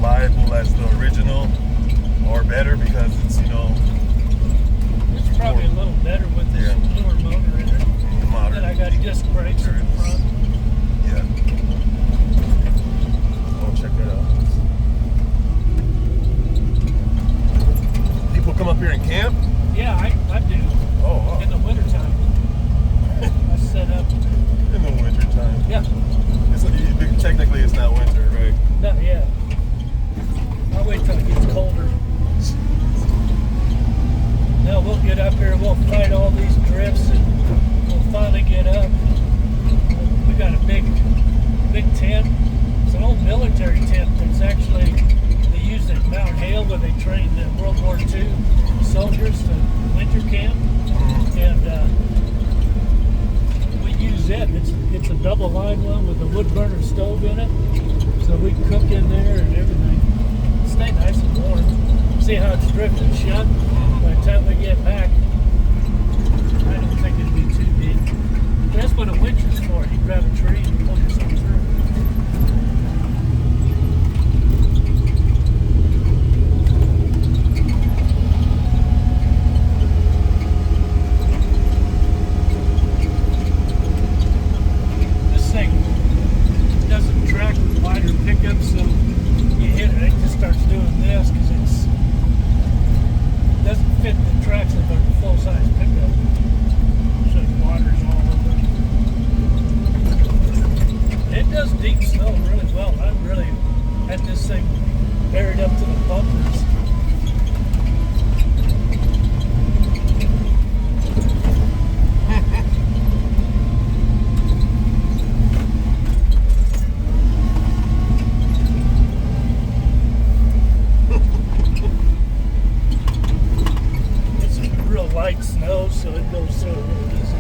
reliable as the original or better because it's, you know, It's probably a little better with this newer motor in it. modern. Then I got disc brakes in the front. Yeah. Oh, check that out. People come up here and camp? Yeah, I do. Oh, wow. In the wintertime. I set up. In the wintertime. Yeah. Technically, it's not winter, right? No, yeah. I'll wait till it gets colder. Now we'll get up here, we'll fight all these drifts, and we'll finally get up. We got a big tent. It's an old military tent that's actually, they used at Mount Hale where they trained the World War II soldiers to winter camp. And we use it. It's a double line one with a wood burner stove in it. So we cook in there and everything. Stay nice and warm. See how it's drifting shut? By the time we get back, I don't think it'll be too deep. That's what a winch is for. You grab a tree and pull yourself through. This thing doesn't track with wider pickups, so you hit it, it just starts doing this because it doesn't fit the tracks of a full-size pickup. So water's all over. It does deep snow really well. I'm really had this thing buried up to the bumpers. Light snow, so it goes through really easy.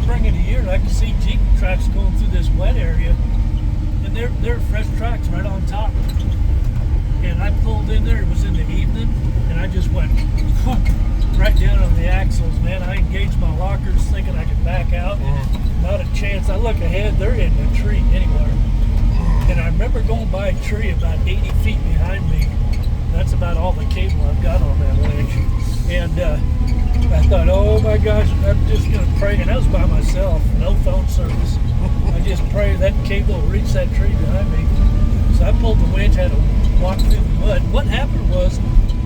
Spring of the year, I can see Jeep tracks going through this wet area, and they're fresh tracks right on top. And I pulled in there, it was in the evening, and I just went right down on the axles, man. I engaged my lockers thinking I could back out. Not a chance. I look ahead, they're in a tree anywhere. And I remember going by a tree about 80 feet behind me. That's about all the cable I've got on that winch. And I thought, oh my gosh, I'm just going to pray. And I was by myself, no phone service. I just pray that cable will reach that tree behind me. So I pulled the winch, had to walk through the mud. What happened was,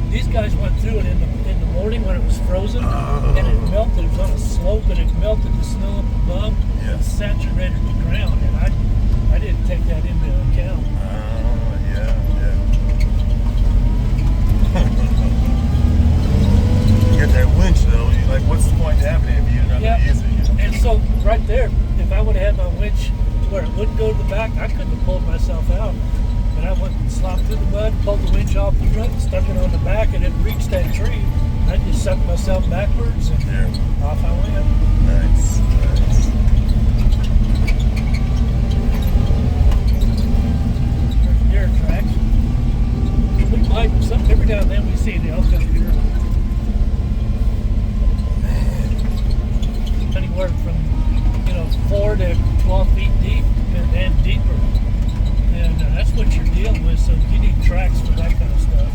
these guys went through it in the morning when it was frozen, and it melted. It was on a slope, and it melted the snow up above, and saturated the ground. And I didn't take that into account. Yeah. You get that winch though. You're like, what's the point of having it if you're not going to use it? You know? And so right there, if I would have had my winch to where it wouldn't go to the back, I couldn't have pulled myself out. But I went and slopped through the mud, pulled the winch off the front, stuck it on the back, and it reached that tree. I just sucked myself backwards, and off I went. Nice. There's deer tracks. We might, every now and then we see the elk up here. Anywhere from, 4 to 12 feet deep and deeper. And that's what you're dealing with, so you need tracks for that kind of stuff.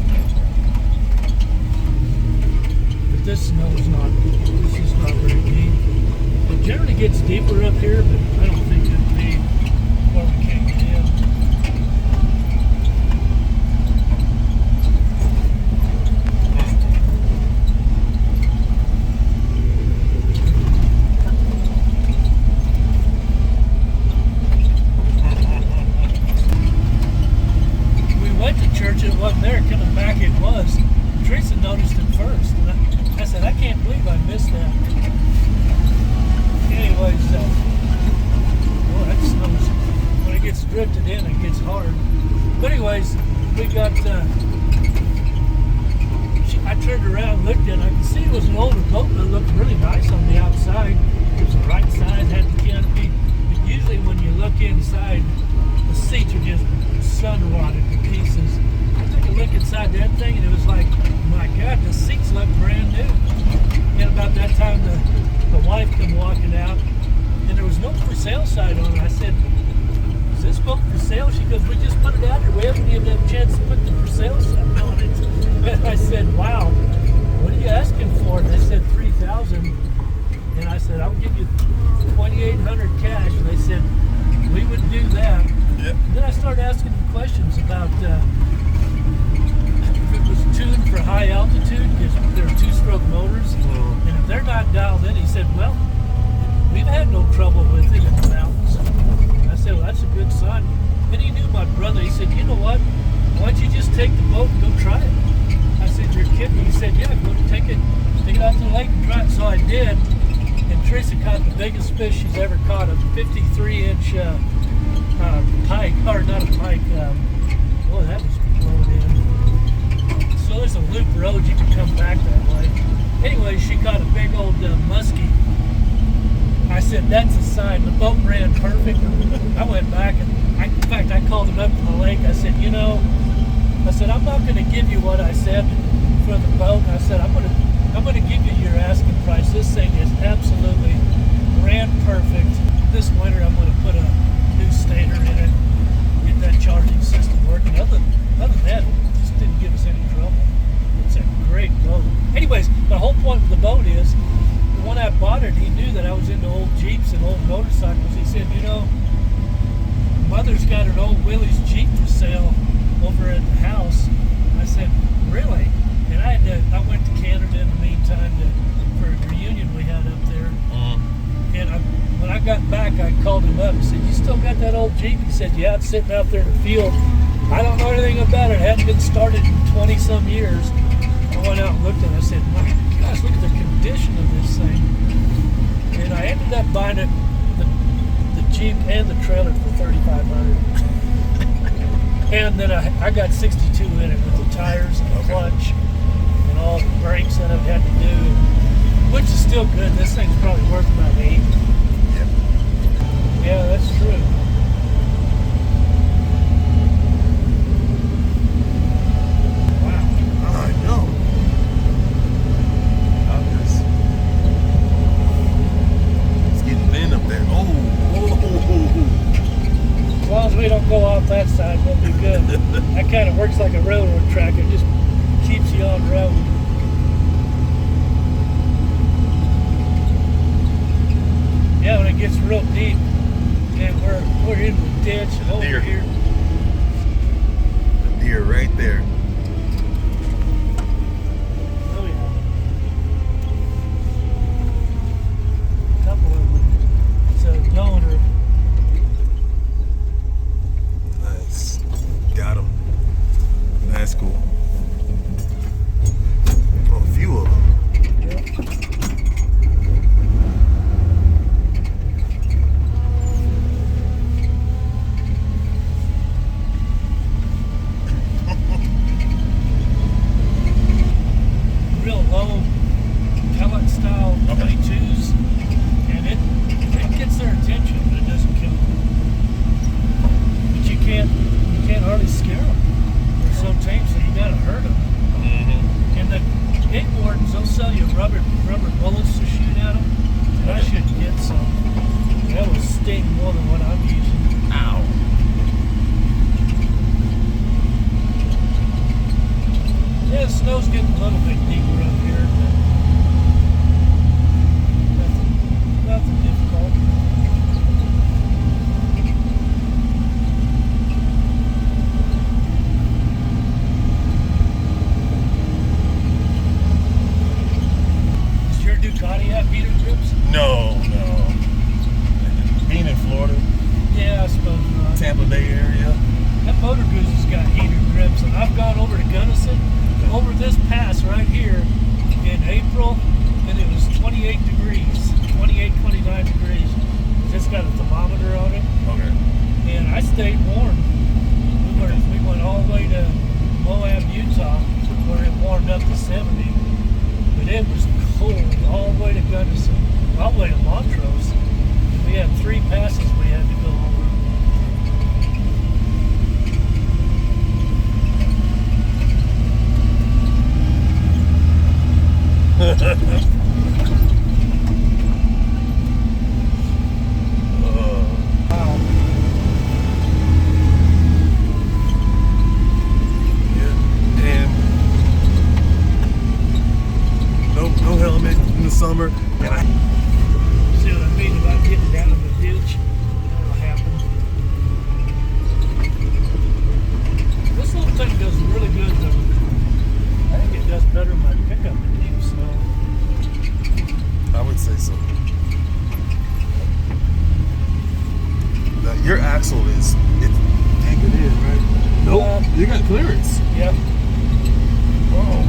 But this snow is not very deep. It generally gets deeper up here, but I don't think it'll be where we can't get in. It wasn't there. Coming back, it was. Teresa noticed it first, and I said, I can't believe I missed that. Anyways, that snows. When it gets drifted in, it gets hard. But anyways, we got. I turned around, looked at it. I could see it was an older boat, but it looked really nice on the outside. It was the right size, had the canopy. But usually, when you look inside, the seats are just sun rotted to pieces. I took a look inside inside that thing, and it was like, my God, the seats look brand new. And about that time, the wife come walking out, and there was no for sale sign on it. I said, is this boat for sale? She goes, we just put it out here. We haven't even had a chance to put the for sale sign on it. And I said, wow, what are you asking for? And they said $3,000. And I said, I'll give you $2,800 cash. And they said, we would do that. Yep. And then I started asking them questions about if it was tuned for high altitude, because they're two-stroke motors. And if they're not dialed in, he said, well, we've had no trouble with it in the mountains. I said, well, that's a good sign. Then he knew my brother. He said, you know what? Why don't you just take the boat and go try it? I said, you're kidding. He said, yeah, go take it out to the lake and try it. So I did. And Teresa caught the biggest fish she's ever caught, a 53-inch pike, or not a pike. Boy, that was blown in. So there's a loop road, you can come back that way. Anyway, she caught a big old muskie. I said, that's a sign. The boat ran perfect. I went back and, in fact, I called him up to the lake. I said, you know, I'm not going to give you what I said for the boat. I said, I'm going to give you your asking price. This thing is absolutely ran perfect. This winter, I'm going to put a new stator in it, get that charging system working. Other than that, it just didn't give us any trouble. It's a great boat. Anyways, the whole point of the boat is, when I bought it, he knew that I was into old Jeeps and old motorcycles. He said, you know, Mother's got an old Willys Jeep for sale over at the house. I said, really? And I went to Canada in the meantime for a reunion we had up there. And when I got back, I called him up and said, you still got that old Jeep? He said, yeah, it's sitting out there in the field. I don't know anything about it. It hadn't been started in 20-some years. I went out and looked at it. I said, my gosh, look at the condition of this thing. And I ended up buying it, the Jeep and the trailer for $3,500. And then I got 62 in it with the tires and the clutch and all the brakes that I've had to do, which is still good. This thing's probably worth about $8,000. Yep. Yeah, that's true. As long as we don't go off that side, we'll be good. That kind of works like a railroad track. It just keeps you on the road. Yeah, when it gets real deep, and we're in the ditch and over Deer. here. The deer right there. Oh yeah. A couple of them. It's a donor. Nice. Got him. That's cool. Oh, a few of them. Yep. Real low pellet style 22s, and it gets their attention, but it doesn't kill them. But you can't hardly scare them. They're so tame, so you gotta hurt them. And the game wardens, they'll sell you rubber bullets to shoot at them, and I should get some. That will sting more than what I'm using. Ow. Yeah, the snow's getting a little bit deeper up here, but nothing difficult. Does your Ducati have heater grips? No. Being in Florida, Yeah, I suppose not. Tampa Bay area. That Motor Goose has got heater grips, and I've gone over to Gunnison, over this pass right here in April, and it was 28 degrees, 29 degrees. It's got a thermometer on it, Okay. and I stayed warm. We went all the way to Moab, Utah, where it warmed up to 70, but it was cold all the way to Gunnison, all the way to Montrose. We had 3 passes we had to go over. Wow. Yeah. And no helmet in the summer. And I See what I mean about getting down in the ditch? That'll happen. This little thing does really good though. I think it does better in my pickup than deep snow. I would say so. Your axle is taking it in, right? Nope. You got clearance. Yep. Oh.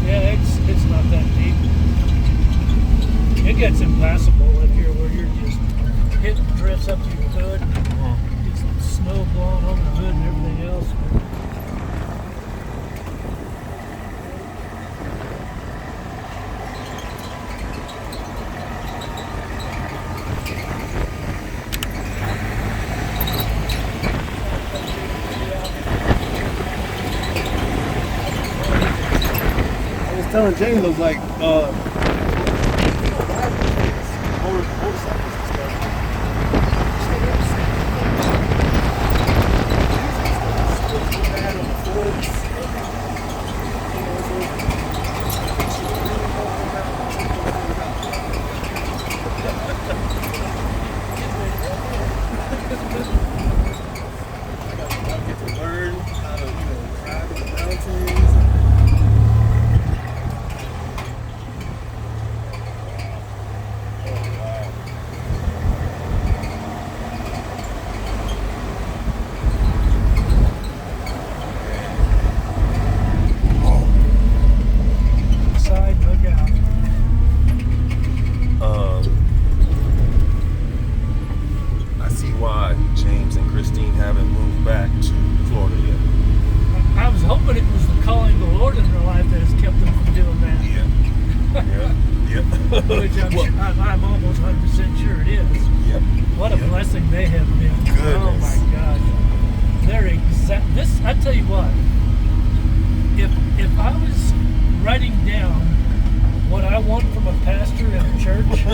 Yeah, it's not that deep. It gets impassable up here where you're just hitting drifts up to your hood. Just snow blowing over the hood and everything else. I was telling James, I was like, motorcycles and stuff. Bad on the Fords. I get to learn how to, drive in the mountains. Side, look out. I see why James and Christine haven't moved back to Florida yet. I was hoping it was the calling of the Lord in their life that has kept them from doing that. Yep. Which I'm almost 100% sure it is. Yep. What a blessing they have been. Goodness. Oh my gosh. They're this, I tell you what, if I was writing down what I want from a pastor in a church,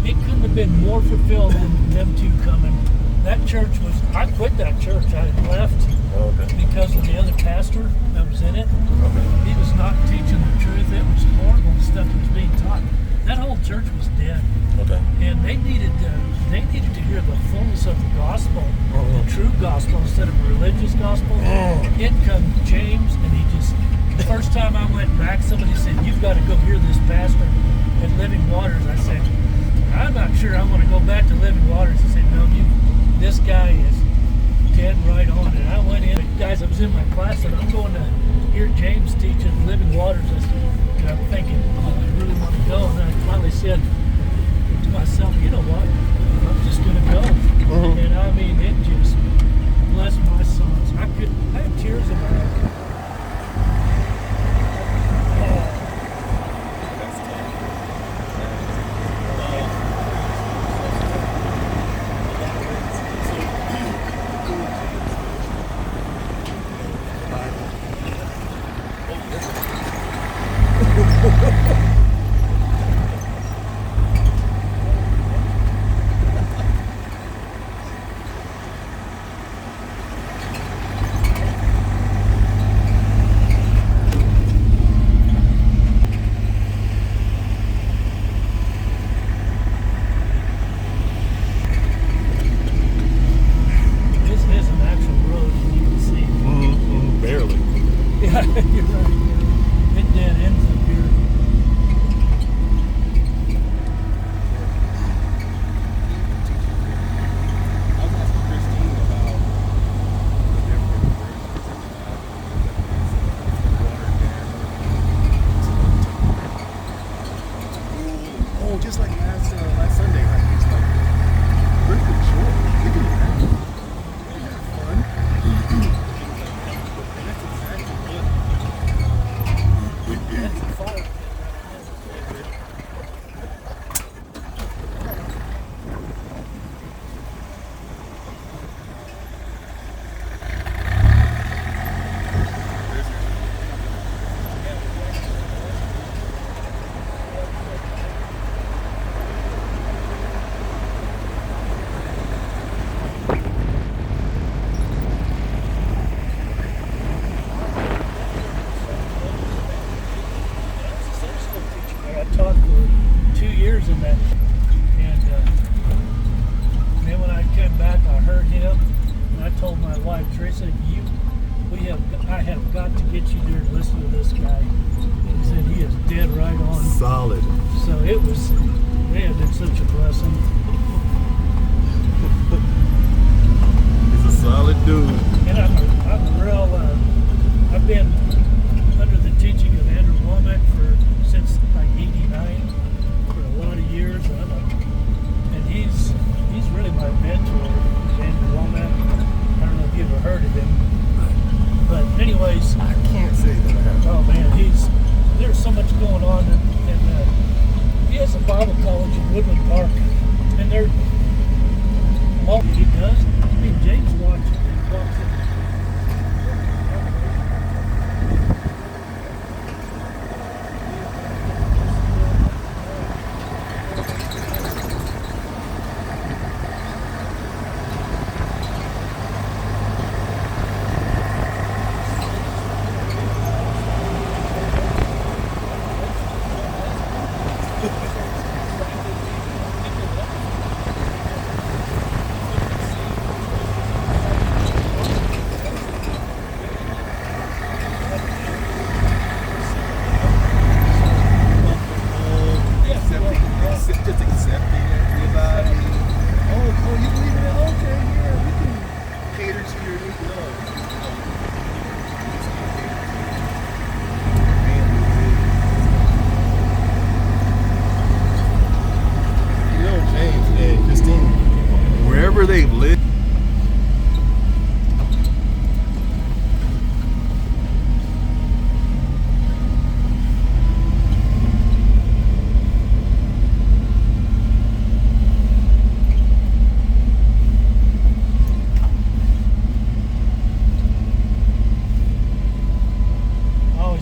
it couldn't have been more fulfilled than them two coming. That church was, I quit that church. I had left because of the other pastor that was in it. He was not teaching the truth. It was horrible stuff that was being taught. That whole church was dead. And they needed to hear the fullness of the gospel, the true gospel instead of a religious gospel. In come James, and he just, the first time I went back, somebody said, "You've got to go hear this pastor at Living Waters." I said, "I'm not sure I want to go back to Living Waters." He said, "No, this guy is dead right on." And I went in, guys, I was in my class, and I'm going to hear James teach at Living Waters. And I'm thinking, oh, I really want to go. And then I finally said to myself, you know what? I'm just going to go. And I mean, it just blessed my souls. I had tears in my eyes. I have got to get you there and listen to this guy. He said he is dead right on. Solid. So it was, man, it's such a blessing. He's a solid dude. And I'm a real, I've been under the teaching of Andrew Womack since like 89 for a lot of years. And he's really my mentor, Andrew Womack. I don't know if you've ever heard of him. But anyways, I can't say that I have. oh man, there's so much going on, and he has a Bible college in Woodland Park, and he does. I mean, James walks it. Just accepting everybody. Oh, you believe in it? Okay, yeah, we can cater to your needs. You know, James and Christine, wherever they've lived.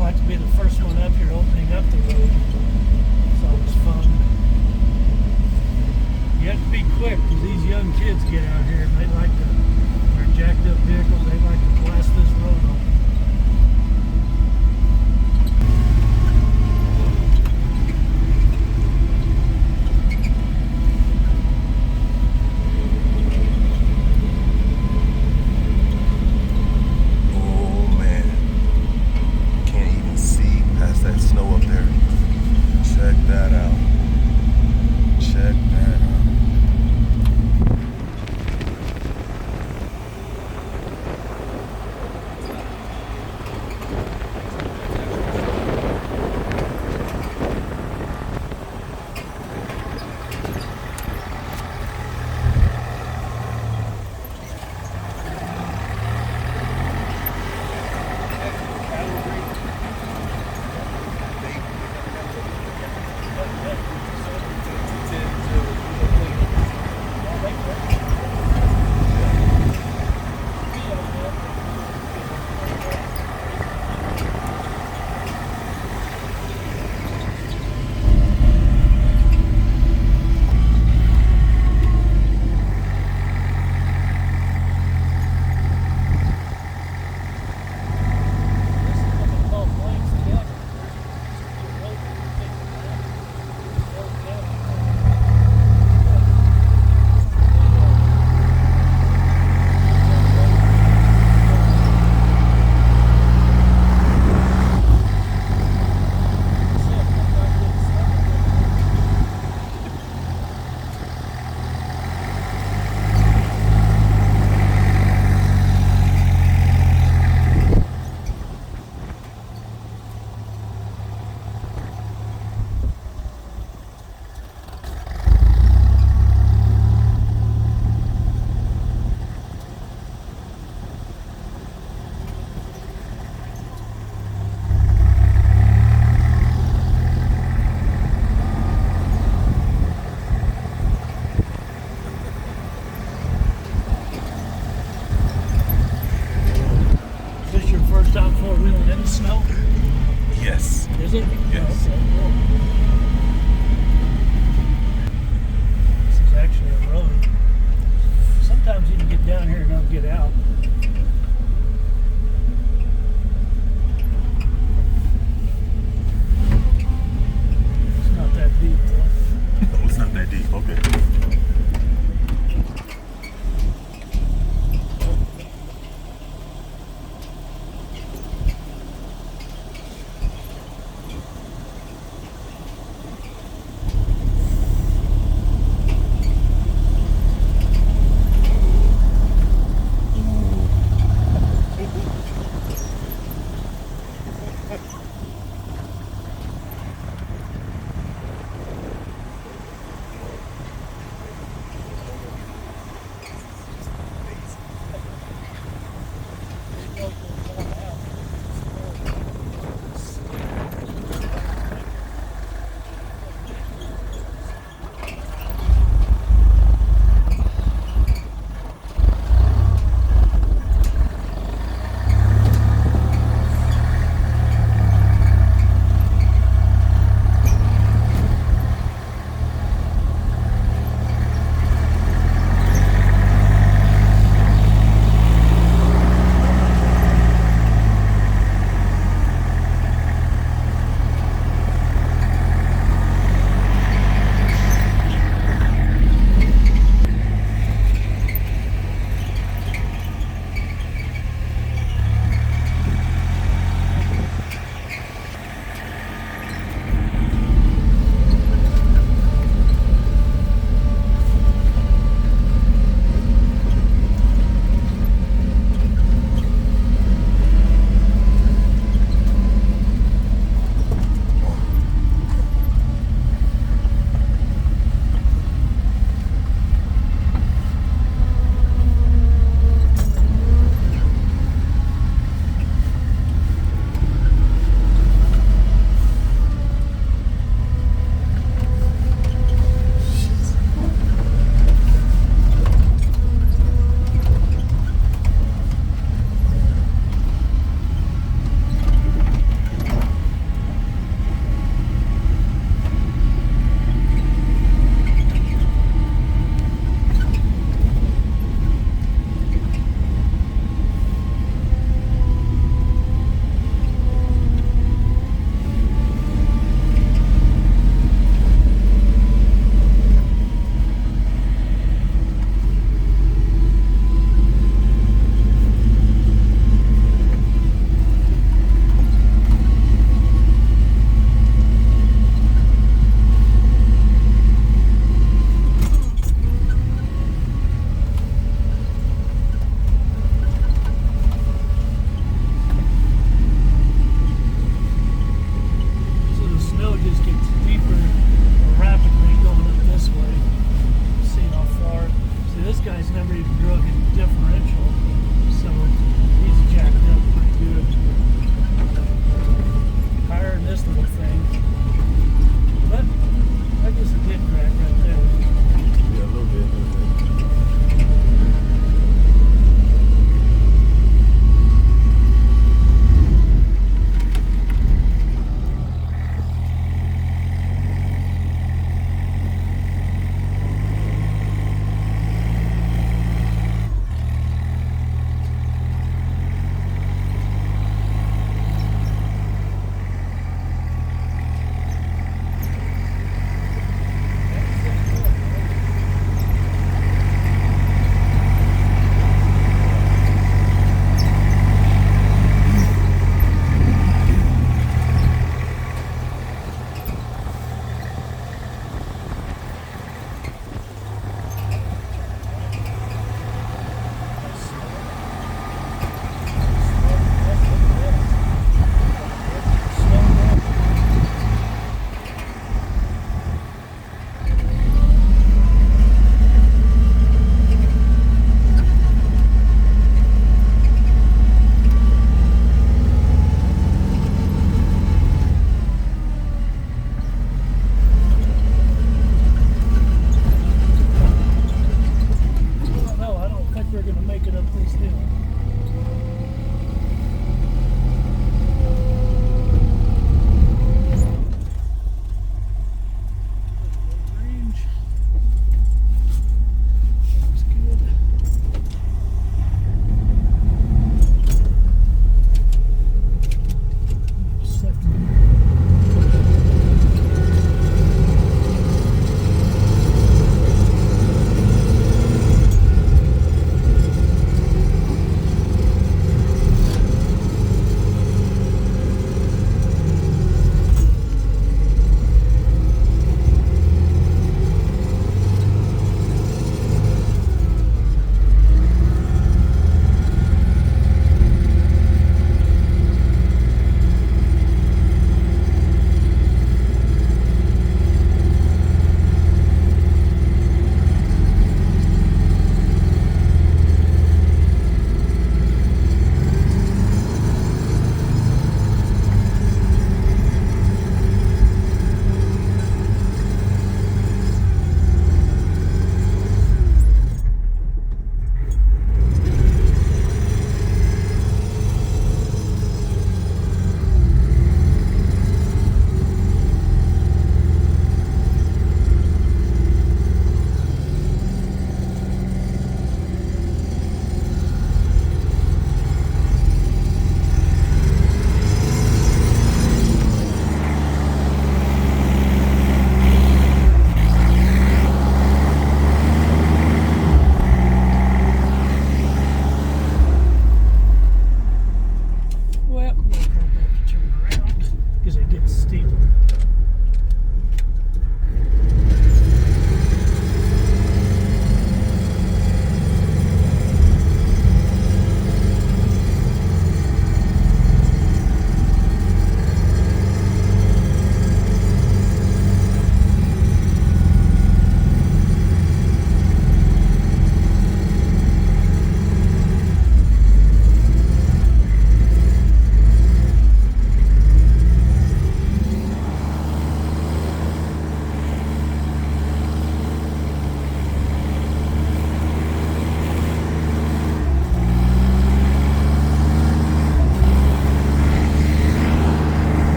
Like to be the first one up here opening up the road. It's always fun. You have to be quick because these young kids get out here and they like to, they're jacked up vehicles, they like to blast this road off. That snow up there. Check that out. Check that out. Time four-wheeling in the snow? Yes. Is it? Yes. Oh, okay, cool. This is actually a road. Sometimes you can get down here and not get out. It's not that deep though. Oh, it's not that deep. Okay.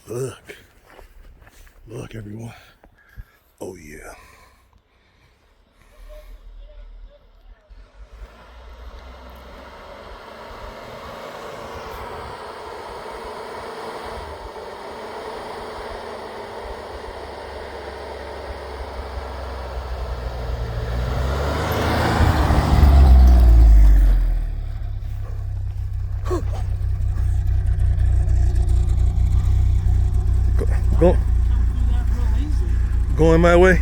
Look. Look, everyone. Oh, yeah. Go, going my way.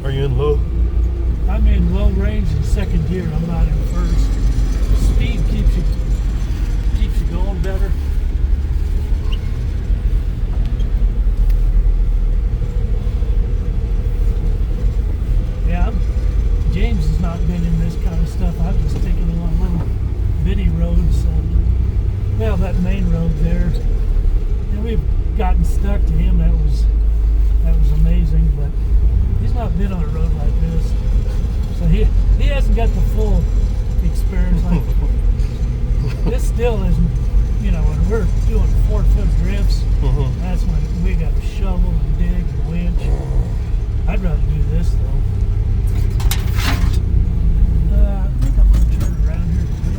Are you in low? I'm in low range in second gear. I'm not in first. Speed keeps you going better. Yeah, James has not been in this kind of stuff. I've just taken it on little bitty roads. Well, that main road there, and we've gotten stuck to him. That was amazing, but he's not been on a road like this, so he hasn't got the full experience. Like this still isn't, when we're doing 4-foot drifts, that's when we got to shovel and dig and winch. I'd rather do this though. I think I'm gonna turn around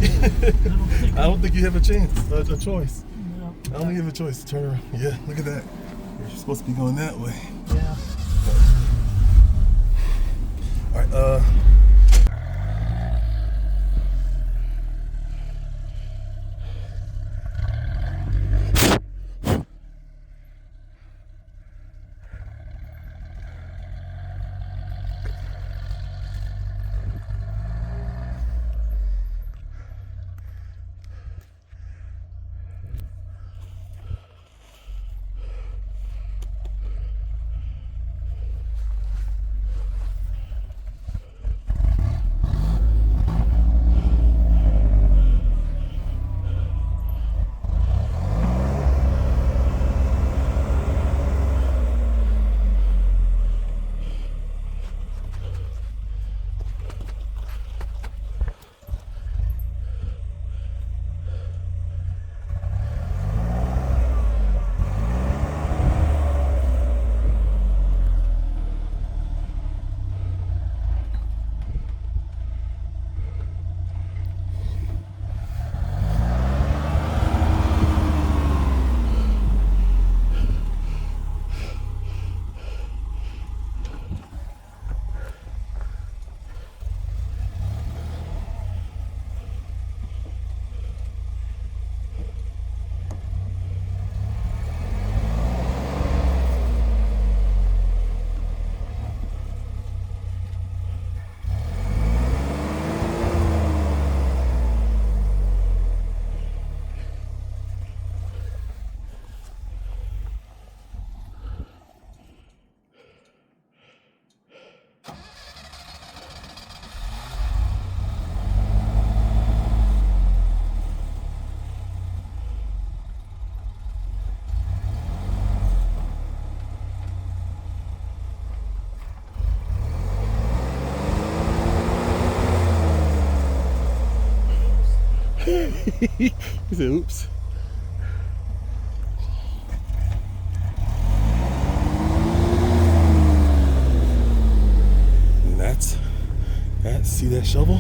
here. I don't think you have a chance, a choice. No. I don't think you have a choice to turn around. Yeah, look at that. You're supposed to be going that way. Yeah. All right, He said, oops. And that's see that shovel?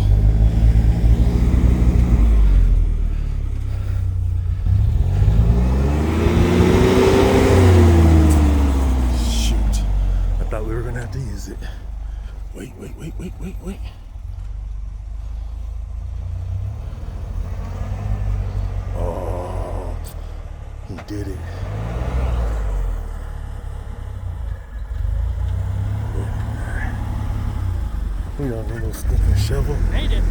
Shoot. I thought we were gonna have to use it. Wait. Oh, he did it. We don't need no stinking shovel. Made it.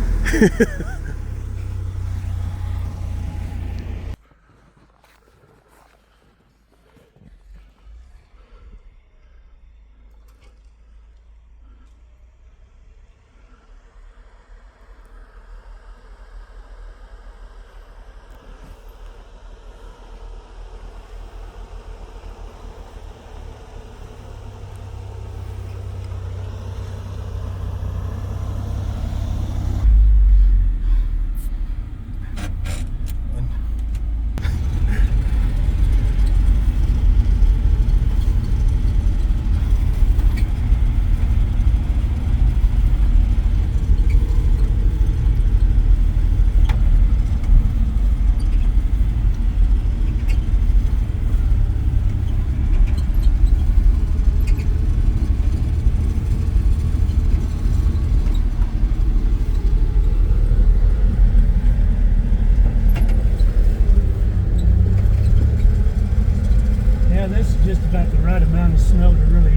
Just about the right amount of snow to really,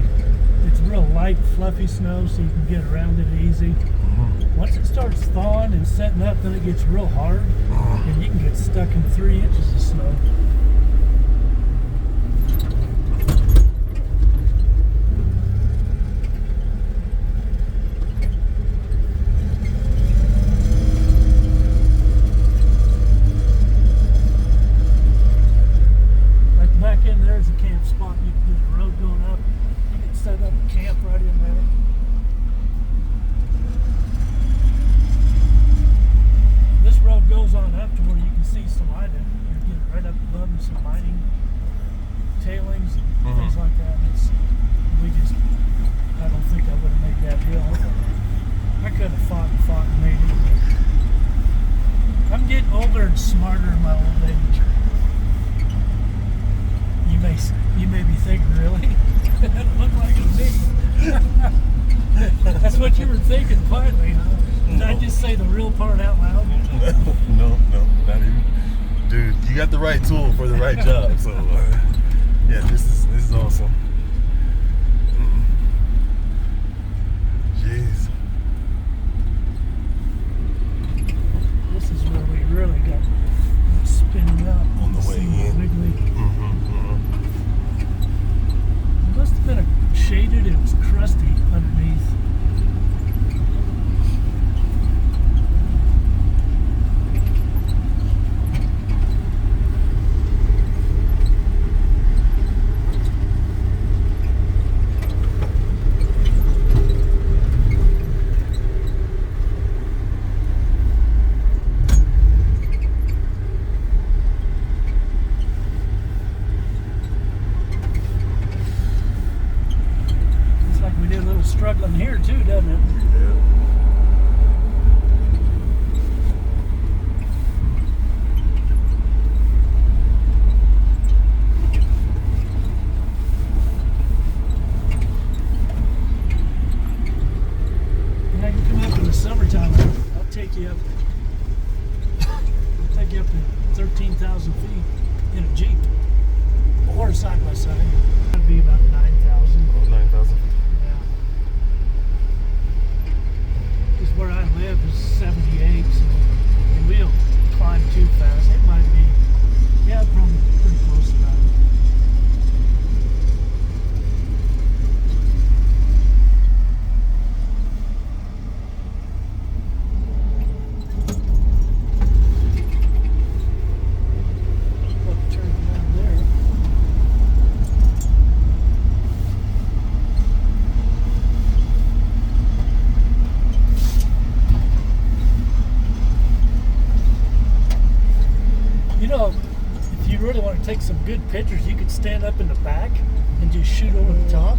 it's real light fluffy snow so you can get around it easy. Once it starts thawing and setting up, then it gets real hard and you can get stuck in 3 inches of snow. There's a camp spot. There's a road going up. You can set up a camp right in there. This road goes on up to where you can see Salida. You're getting right up above some mining tailings and things like that. I don't think I would have made that deal. I could have fought and made it. I'm getting older and smarter in my old age. You may be thinking, really? That doesn't look like it to me. That's what you were thinking, quietly, huh? Did I just say the real part out loud? No, not even. Dude, you got the right tool for the right job. So, yeah, this is awesome. Jeez. This is where we really got spinning up On the way in. Wiggly. It must have been shaded. It was crusty underneath. Struggling here too, doesn't it? Yeah. And I can come up in the summertime. I'll take you up. I'll take you up to 13,000 feet in a Jeep or side by side. That'd be about 9,000. Oh, 9,000. Yeah. really want to take some good pictures, you could stand up in the back and just shoot over the top.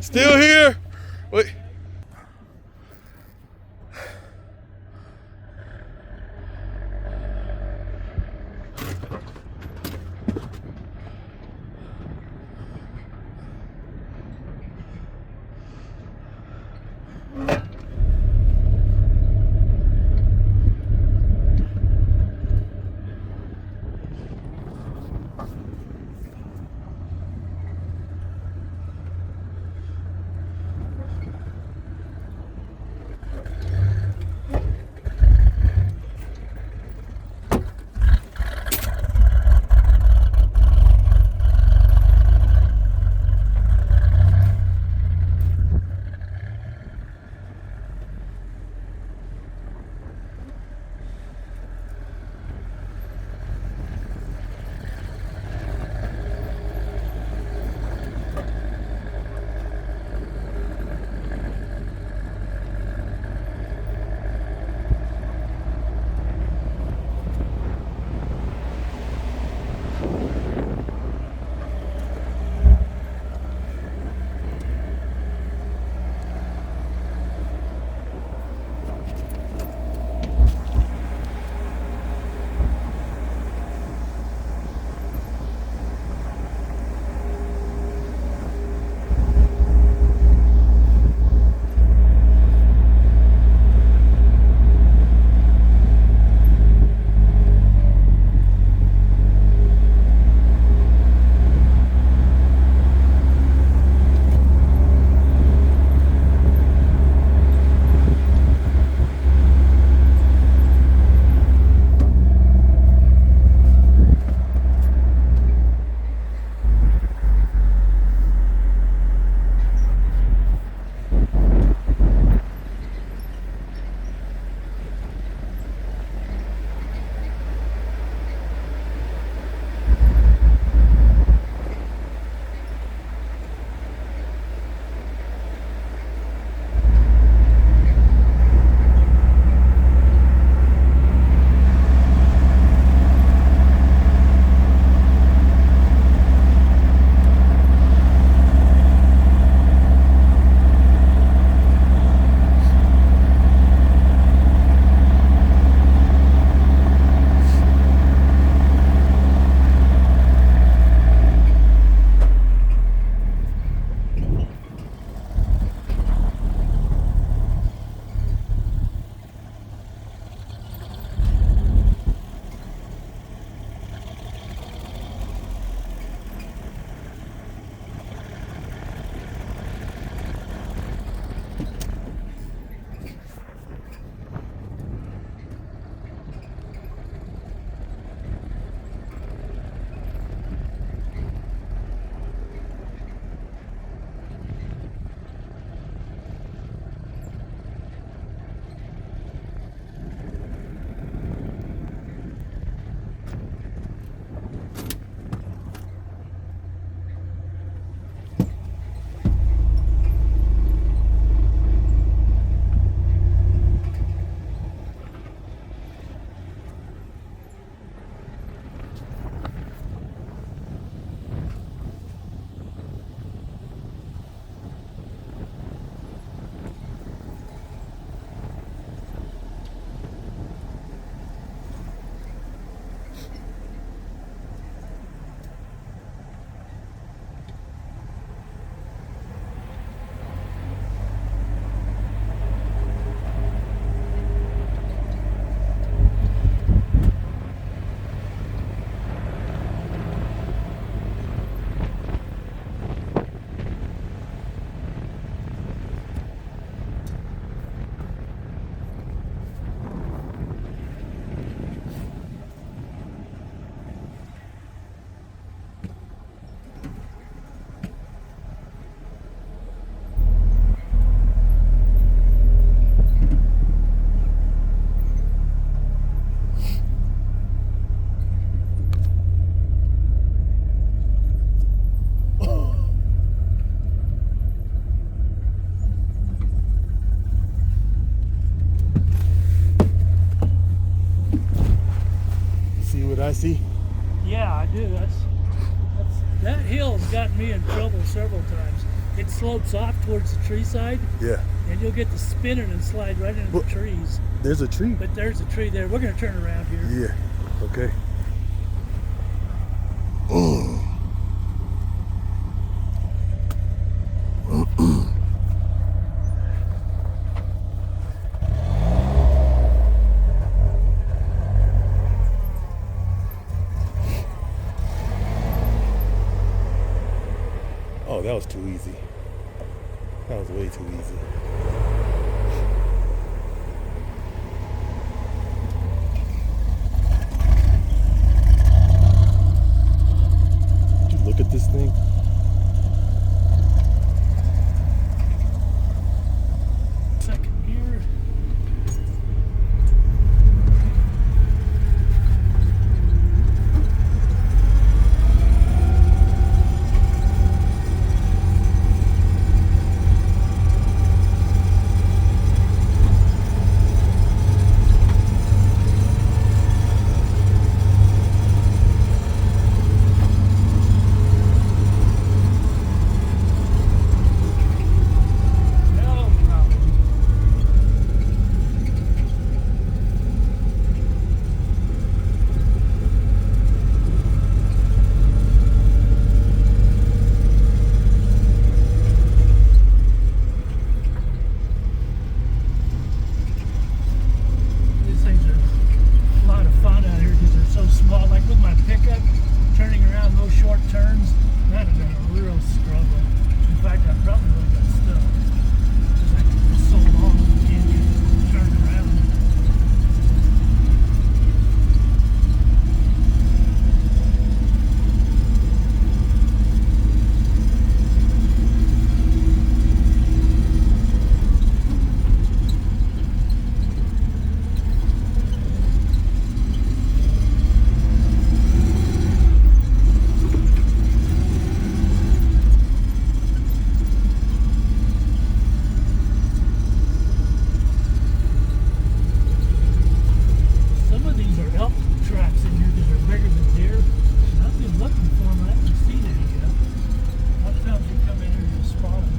Still here? Wait. I see? Yeah, I do. That hill's gotten me in trouble several times. It slopes off towards the tree side, Yeah. and you'll get to spinning and slide right into the trees. There's a tree. But there's a tree there. We're going to turn around here. Yeah. Okay. Oh, that was too easy. That was way too easy. Did you look at this thing? Second gear. No problem. These things are a lot of fun out here because they're so small. Like with my pickup, turning around those short turns, that has been a real struggle. In fact, I probably would have got stuck because it's so long you can't get turned around. Some of these are elk tracks in here because they're bigger than deer. And I've been looking for them. I haven't seen any yet. A lot of times you come in here and you spot them.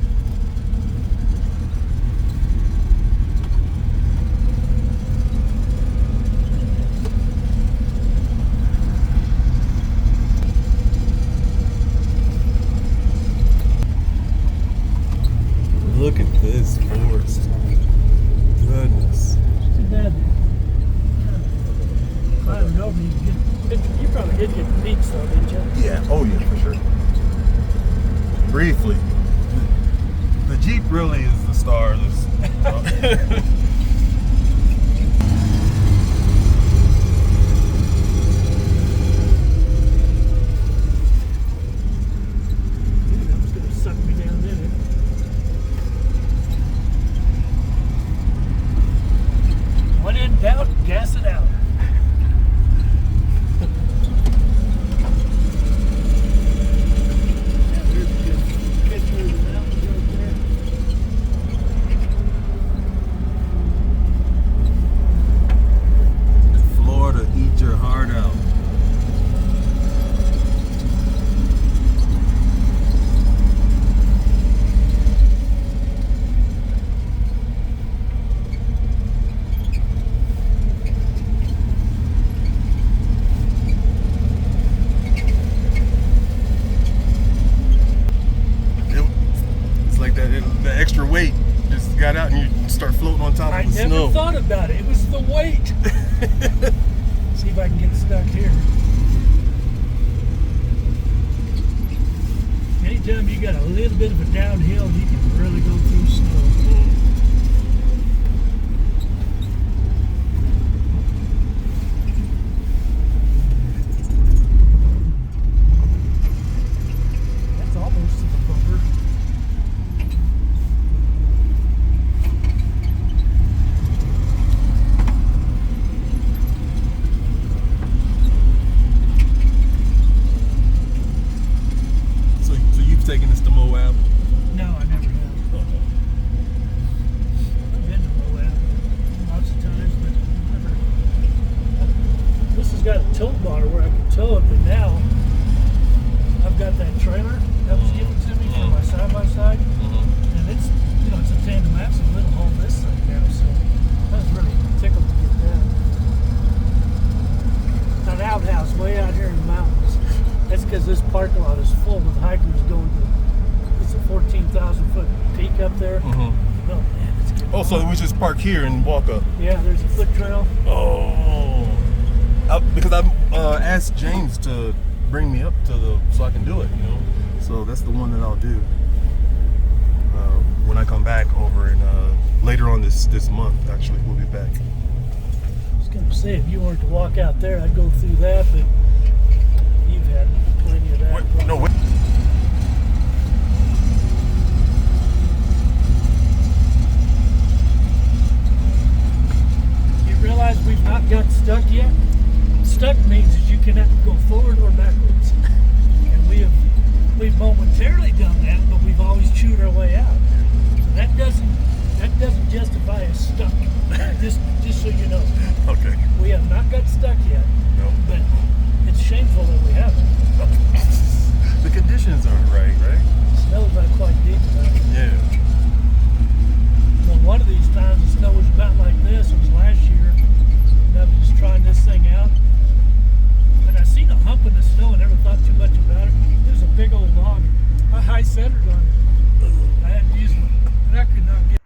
Look at this forest. Goodness. Too bad. Climbing over, you probably did get the peaks though, didn't you? Yeah. Oh, yeah, for sure. Briefly. The Jeep really is the star of this. Dude, that was going to suck me down, didn't it? When in doubt, gas it out. Yeah, there's a good picture of the mountains right there. Florida, eat your heart out. It's like that, the extra weight just got out and you start floating on top I of the never snow. thought about it. It was the weight. See if I can get stuck here. Anytime you got a little bit of a downhill, you can really go through snow. That's almost to the bumper. So you've taken this to Moab? No, I never have. tow bar where I could tow it, but now I've got that trailer that was given to me for my side-by-side, and it's, you know, it's a tandem axle. It'll hold this thing now, so I was really tickled to get that. An outhouse way out here in the mountains. That's because this parking lot is full with hikers going to, it's a 14,000 foot peak up there. Oh man, it's good. Oh, so we just park here and walk up. Yeah, there's a foot trail. Oh, because I asked James to bring me up to so I can do it, you know. So that's the one that I'll do when I come back over in later on this month. Actually, we'll be back. I was gonna say if you weren't to walk out there, I'd go through that, but you've had plenty of that. Wait, no, wait. You realize we've not got stuck yet? Stuck means that you cannot go forward or backwards. And we've momentarily done that, but we've always chewed our way out. So that doesn't justify us stuck. just so you know. Okay. We have not got stuck yet. No. But it's shameful that we haven't. The conditions aren't right? The snow's not quite deep enough. Yeah. Well, one of these times the snow was about like this. It was last year. And I was just trying this thing out. And I seen a hump in the snow and never thought too much about it. It was a big old log. I high centered on it. I had to use my, and I could not get.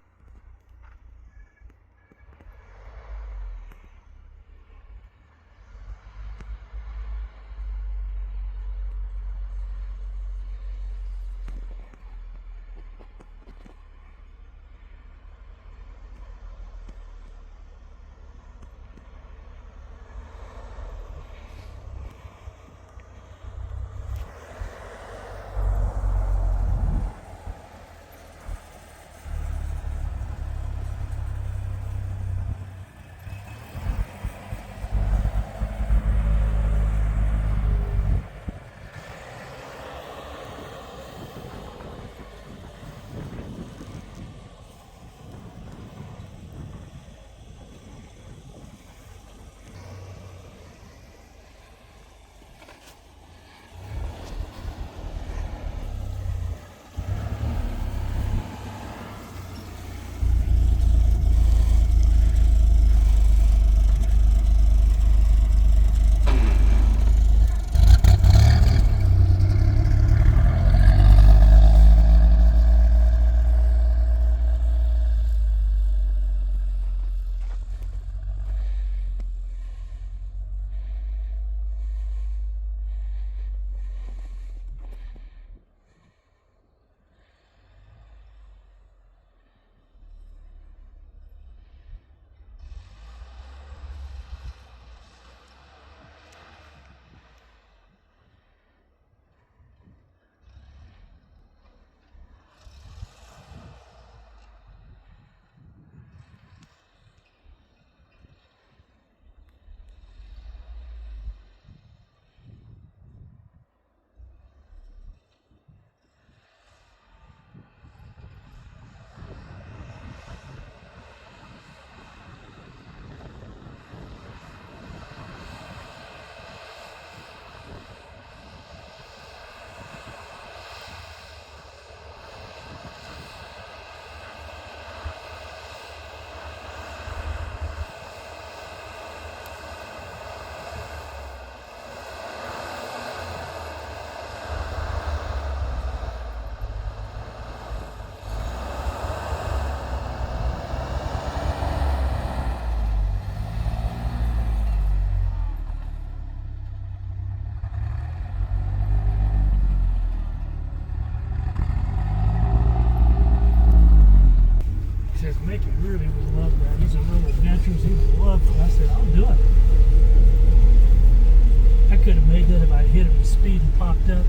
popped up.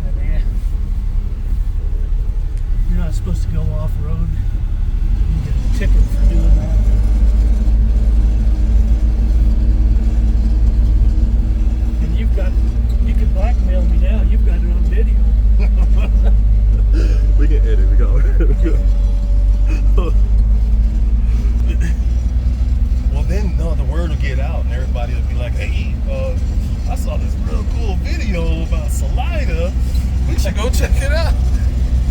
But man, you're not supposed to go off-road. You get a ticket for doing that. And you can blackmail me now. You've got it on video. We can edit. We got. Well, then no, the word will get out, and everybody will be like, "Hey, should go check it out.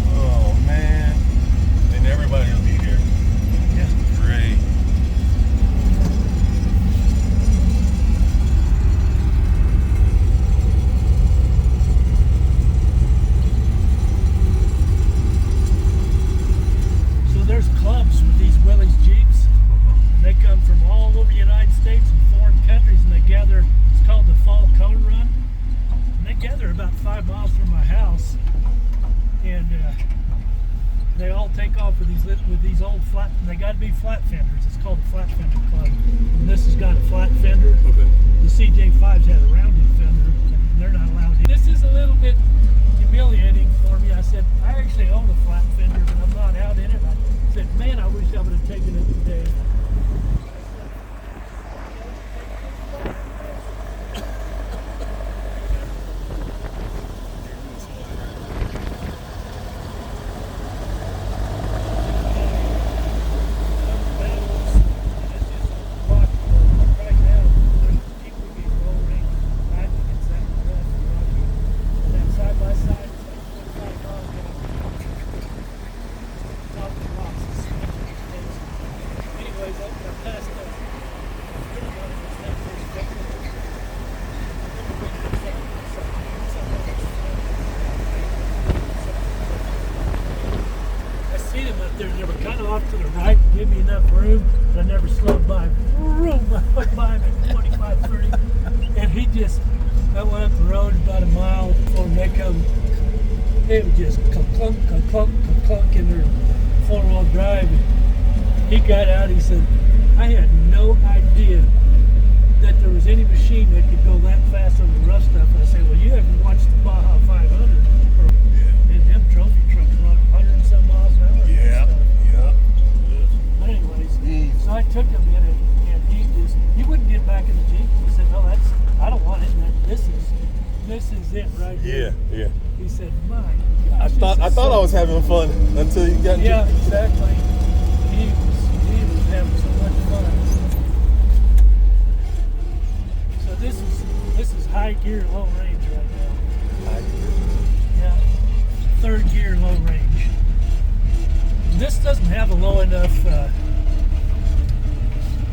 Oh man. And everybody will be here. Yeah. Great. So there's clubs with these Willys Jeeps. And they come from all over the United States and foreign countries, and they gather. It's called the Fall Color Run. And they gather about 5 miles from my house, and they all take off with these old flat. And they got to be flat fenders. It's called the Flat Fender Club. And this has got a flat fender. Okay. The CJ5's had a rounded fender, and they're not allowed. This is a little bit humiliating for me. I said I actually own a flat fender, but I'm not out in it. I said, man, I wish I would have taken it today. They were kind of off to the right, give me enough room, but I never slowed by. I went by him at 25, 30, and I went up the road about a mile before they come. It was just clunk, clunk in their four-wheel drive. He got out, he said, I had no idea that there was any machine that could go that fast on the rough stuff. And I said, well, you haven't watched the Baja 500. And them trophy trucks run 100 and some miles an hour. Yeah. But anyways, so I took him in it, and he wouldn't get back in the Jeep. He said, no, I don't want it. This is it right here. Yeah. He said, my gosh. I thought I was having fun until you got. Yeah, exactly. He was having so much fun. So this is high gear, low range right now. High gear. Yeah, third gear, low range. This doesn't have a low enough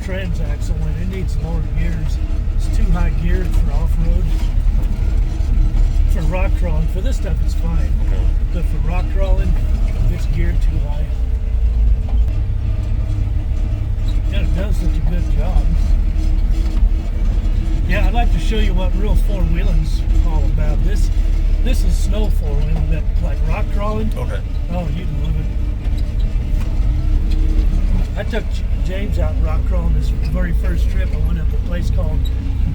transaxle in it. It needs lower gears. It's too high geared for off-road. For rock crawling, for this stuff it's fine. Okay. But for rock crawling, it's geared too high. And it does such a good job. Yeah, I'd like to show you what real four-wheeling's all about. This is snow four-wheeling, but like rock crawling. Okay. Oh, you'd love it. I took James out rock crawling his very first trip. I went up to a place called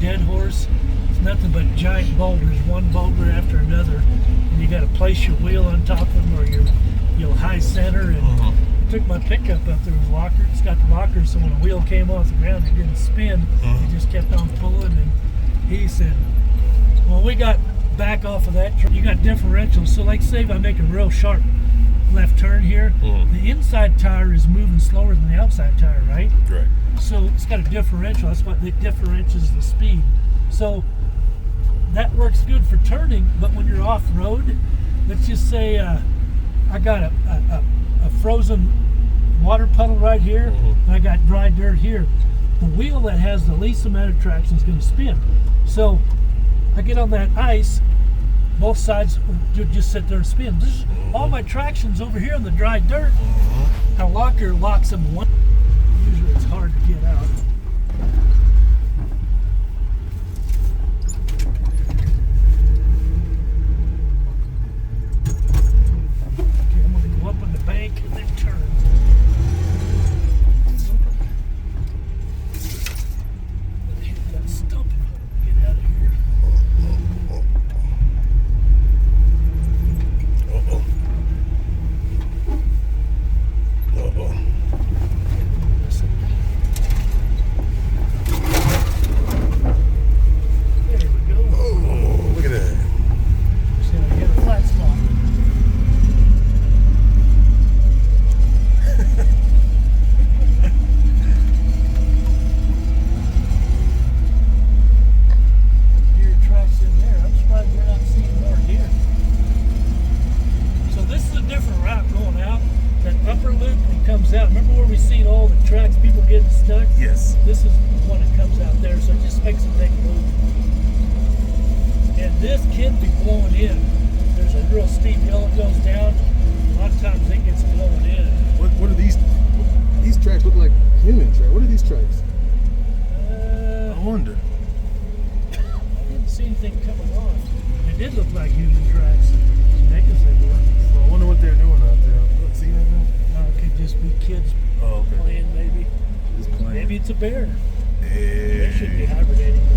Dead Horse. It's nothing but giant boulders, one boulder after another, and you got to place your wheel on top of them, or you'll high center. And took my pickup up there with locker. It's got the locker, so when the wheel came off the ground, it didn't spin. It just kept on pulling. And he said, "Well, we got back off of that. You got differentials. So, like, say if I make a real sharp left turn here, the inside tire is moving slower than the outside tire, right? Right. So it's got a differential. That's what differentiates the speed. So that works good for turning, but when you're off road, let's just say I got a frozen water puddle right here, and I got dry dirt here. The wheel that has the least amount of traction is going to spin. So I get on that ice, both sides just sit there and spin. All my traction's over here in the dry dirt. A locker locks them one. Usually it's hard to get out. Okay, I'm going to go up on the bank and then turn. Hit that stump and get out of here. see anything coming on. They did look like human tracks. They can say more. So I wonder what they're doing out there. Look, see anything? It could just be kids Oh, okay. playing, maybe. Just playing. Maybe it's a bear. Hey. They should be hibernating.